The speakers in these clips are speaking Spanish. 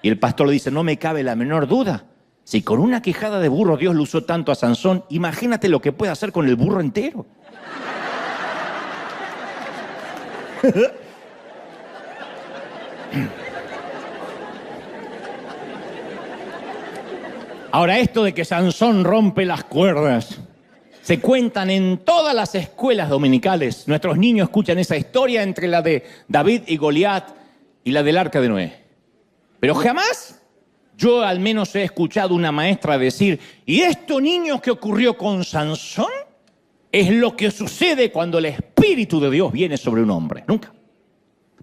Y el pastor le dice, no me cabe la menor duda. Si con una quijada de burro Dios lo usó tanto a Sansón, imagínate lo que puede hacer con el burro entero. Ahora, esto de que Sansón rompe las cuerdas, se cuentan en todas las escuelas dominicales. Nuestros niños escuchan esa historia entre la de David y Goliat y la del arca de Noé. Pero jamás yo al menos he escuchado una maestra decir, ¿y esto, niños, qué ocurrió con Sansón? Es lo que sucede cuando el Espíritu de Dios viene sobre un hombre. Nunca.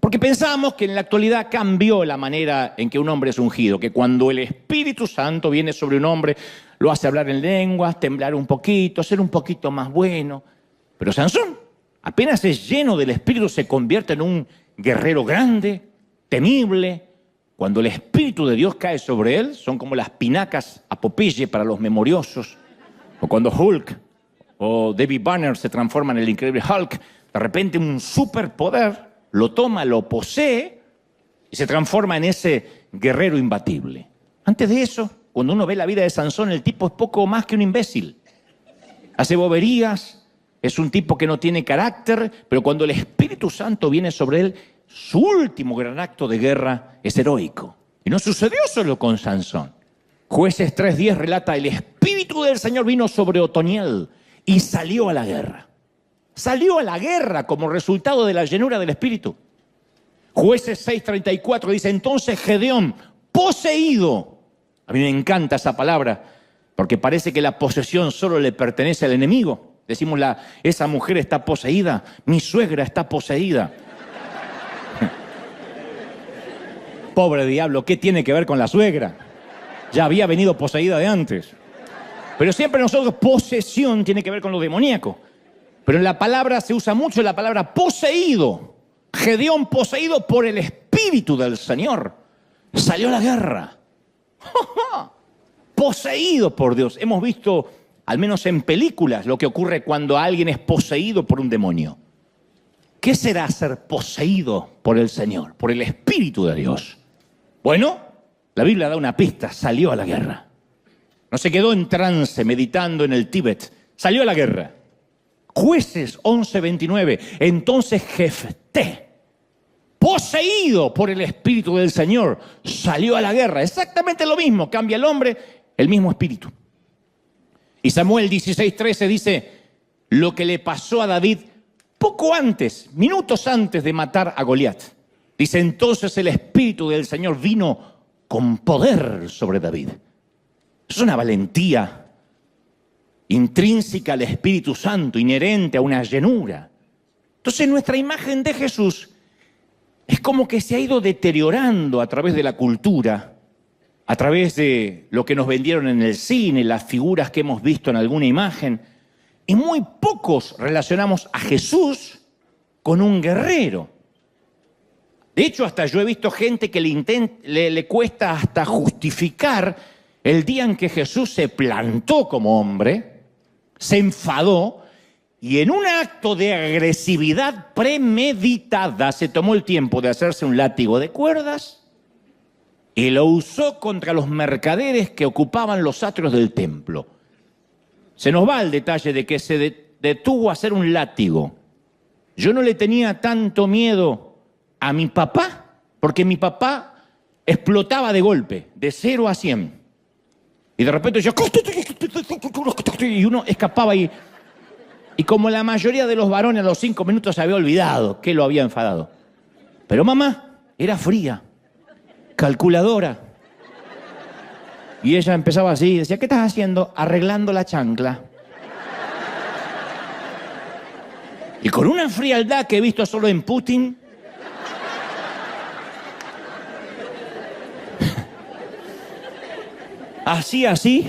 Porque pensamos que en la actualidad cambió la manera en que un hombre es ungido, que cuando el Espíritu Santo viene sobre un hombre, lo hace hablar en lenguas, temblar un poquito, ser un poquito más bueno. Pero Sansón, apenas es lleno del Espíritu, se convierte en un guerrero grande, temible. Cuando el Espíritu de Dios cae sobre él, son como las pinacas a Popeye para los memoriosos. O cuando Hulk o David Banner se transforma en el increíble Hulk, de repente un superpoder lo toma, lo posee y se transforma en ese guerrero imbatible. Antes de eso, cuando uno ve la vida de Sansón, el tipo es poco más que un imbécil. Hace boberías, es un tipo que no tiene carácter, pero cuando el Espíritu Santo viene sobre él, su último gran acto de guerra es heroico. Y no sucedió solo con Sansón. Jueces 3:10 relata, el Espíritu del Señor vino sobre Otoniel y salió a la guerra. Salió a la guerra como resultado de la llenura del Espíritu. Jueces 6:34 dice, entonces Gedeón, poseído. A mí me encanta esa palabra, porque parece que la posesión solo le pertenece al enemigo. Decimos, esa mujer está poseída, mi suegra está poseída. Pobre diablo, ¿qué tiene que ver con la suegra? Ya había venido poseída de antes. Pero siempre nosotros, posesión tiene que ver con lo demoníaco. Pero en la palabra se usa mucho la palabra poseído. Gedeón poseído por el Espíritu del Señor. Salió a la guerra. Poseído por Dios. Hemos visto, al menos en películas, lo que ocurre cuando alguien es poseído por un demonio. ¿Qué será ser poseído por el Señor, por el Espíritu de Dios? Bueno, la Biblia da una pista. Salió a la guerra. No se quedó en trance meditando en el Tíbet. Salió a la guerra. Jueces 11:29. Entonces Jefté, poseído por el Espíritu del Señor, salió a la guerra. Exactamente lo mismo. Cambia el hombre, el mismo espíritu. Y Samuel 16:13 dice, lo que le pasó a David poco antes, minutos antes de matar a Goliat. Dice, entonces el Espíritu del Señor vino con poder sobre David. Es una valentía intrínseca al Espíritu Santo, inherente a una llenura. Entonces nuestra imagen de Jesús es como que se ha ido deteriorando a través de la cultura, a través de lo que nos vendieron en el cine, las figuras que hemos visto en alguna imagen. Y muy pocos relacionamos a Jesús con un guerrero. De hecho, hasta yo he visto gente que le cuesta hasta justificar el día en que Jesús se plantó como hombre, se enfadó y en un acto de agresividad premeditada se tomó el tiempo de hacerse un látigo de cuerdas y lo usó contra los mercaderes que ocupaban los atrios del templo. Se nos va el detalle de que se detuvo a hacer un látigo. Yo no le tenía tanto miedo a mi papá, porque mi papá explotaba de golpe, de 0 a 100. Y de repente yo... Y uno escapaba y como la mayoría de los varones a los 5 minutos se había olvidado que lo había enfadado. Pero mamá era fría, calculadora. Y ella empezaba así, decía, ¿qué estás haciendo? Arreglando la chancla. Y con una frialdad que he visto solo en Putin. Hacía así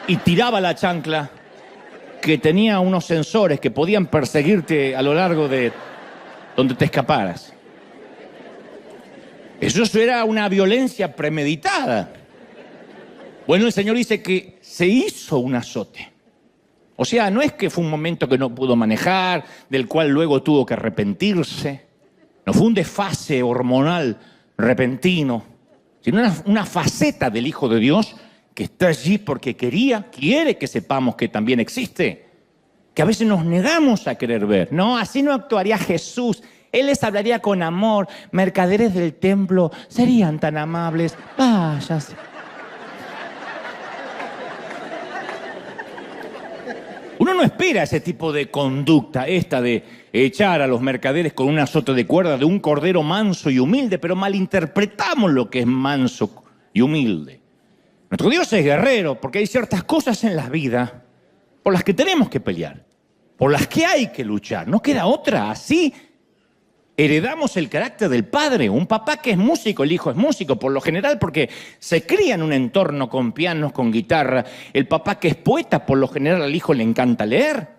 y tiraba la chancla, que tenía unos sensores que podían perseguirte a lo largo de donde te escaparas. Eso era una violencia premeditada. Bueno, el Señor dice que se hizo un azote. O sea, no es que fue un momento que no pudo manejar, del cual luego tuvo que arrepentirse. No fue un desfase hormonal repentino, sino una faceta del Hijo de Dios que está allí porque quiere que sepamos que también existe, que a veces nos negamos a querer ver. No, así no actuaría Jesús. Él les hablaría con amor. Mercaderes del templo serían tan amables. Váyase. Uno no espera ese tipo de conducta, esta de echar a los mercaderes con un azote de cuerda de un cordero manso y humilde, pero malinterpretamos lo que es manso y humilde. Nuestro Dios es guerrero porque hay ciertas cosas en la vida por las que tenemos que pelear, por las que hay que luchar. No queda otra. Así heredamos el carácter del padre. Un papá que es músico, el hijo es músico, por lo general porque se cría en un entorno con pianos, con guitarra. El papá que es poeta, por lo general al hijo le encanta leer.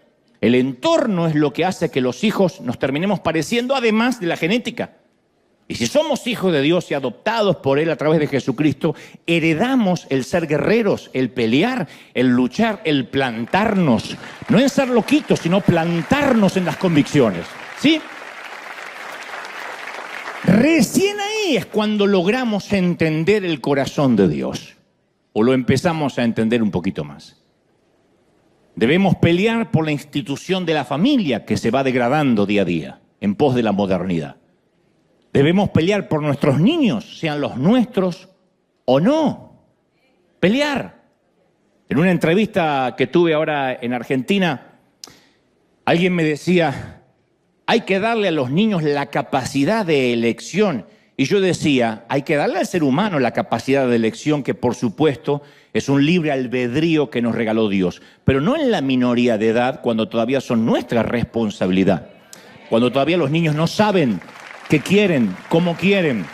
El entorno es lo que hace que los hijos nos terminemos pareciendo, además de la genética. Y si somos hijos de Dios y adoptados por Él a través de Jesucristo, heredamos el ser guerreros, el pelear, el luchar, el plantarnos. No en ser loquitos, sino plantarnos en las convicciones. ¿Sí? Recién ahí es cuando logramos entender el corazón de Dios. O lo empezamos a entender un poquito más. Debemos pelear por la institución de la familia que se va degradando día a día, en pos de la modernidad. Debemos pelear por nuestros niños, sean los nuestros o no. Pelear. En una entrevista que tuve ahora en Argentina, alguien me decía, hay que darle a los niños la capacidad de elección. Y yo decía, hay que darle al ser humano la capacidad de elección, que por supuesto es un libre albedrío que nos regaló Dios, pero no en la minoría de edad, cuando todavía son nuestra responsabilidad, cuando todavía los niños no saben qué quieren, cómo quieren.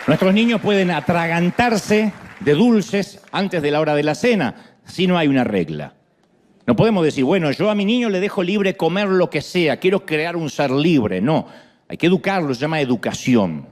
Nuestros niños pueden atragantarse de dulces antes de la hora de la cena, si no hay una regla. No podemos decir, bueno, yo a mi niño le dejo libre comer lo que sea, quiero crear un ser libre. No, hay que educarlo, se llama educación.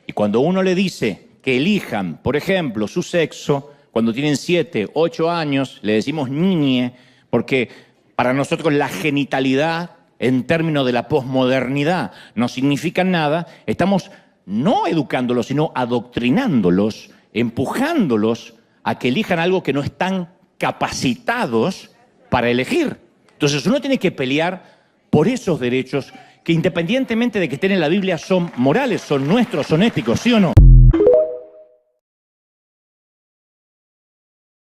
Y cuando uno le dice que elijan, por ejemplo, su sexo, cuando tienen 7, 8 años, le decimos niñe, porque para nosotros la genitalidad, en términos de la posmodernidad, no significa nada. Estamos no educándolos, sino adoctrinándolos, empujándolos a que elijan algo que no están capacitados para elegir. Entonces uno tiene que pelear por esos derechos que, independientemente de que estén en la Biblia, son morales, son nuestros, son éticos, ¿sí o no?